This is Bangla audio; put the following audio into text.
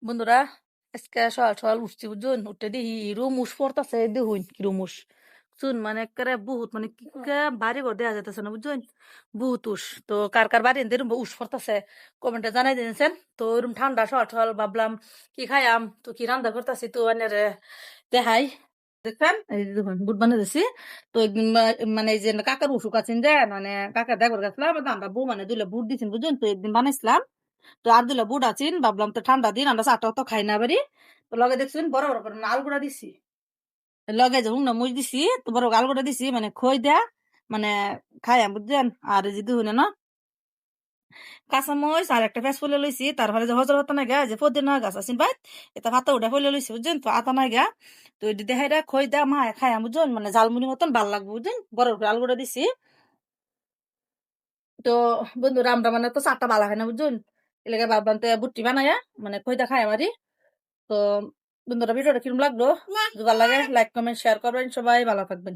বন্ধুরা, আজকে সকাল সকাল উঠছি বুঝুন, উঠে দেখি রুমুস পড়তাছে, দেখুন কি রুমুস শুন মানে একেবারে বহুত মানে কি বাড়ি ঘর দেওয়া যেতেছে না বুঝুন, বহুত উস। তো কার কার বাড়ি এরম উস পড়তাছে কমেন্টে জানাই দিয়েছেন। তো এরম ঠান্ডা সকাল সকাল ভাবলাম কি খাইয়াম, তো কি রান্না করতেছি তো আনের দেখাই। দেখেন এই যে দেখুন বুট বানিয়ে দিছি। তো একদিন মানে এই যে কাকার অসুখ আছেন যে মানে কাকার দেখবার গেছিলাম, আমরা বউ মানে দুইটা বুট দিচ্ছেন বুঝুন, তো একদিন বানাইছিলাম। তো আর দুলা বুট আছেন, ভাবলাম তো ঠান্ডা দিন আমরা চাটা তো খাই না বাড়ি। তো লগে দেখছেন বড় বড় করে আলগুড়া দিছি, লগে যখন না মুই দিছি তো বড় আলগুড়া দিছি মানে খই দেয়া মানে খাই বুঝছেন। আর এই যে দুহুন না কাঁচামরিচ আর একটা পেঁচ ফুলে লইছি, তারপরে যে হজর হতো না গা যে পদিনা গাছ আছেন ভাই, এটা ভাতা উঠে ফুলে লইছি বুঝছেন, তো আতা না গা। তো এটি দেখাই খই দেয়া মা খাই বুঝছেন, মানে ঝালমুড়ি মতন ভাল লাগবে বুঝছেন, বড় করে আলগুড়া দিছি। তো বন্ধুরা আমরা মানে তো চারটা বালা খাই না বুঝছেন, এলাকা ভাবলাম তো বুট্টি বানায়া মানে খইটা খাই আমারই। তো বন্ধুরা ভিডিওটা কিরম লাগলো, যদি ভালো লাগে লাইক কমেন্ট শেয়ার করবেন, সবাই ভালো থাকবেন।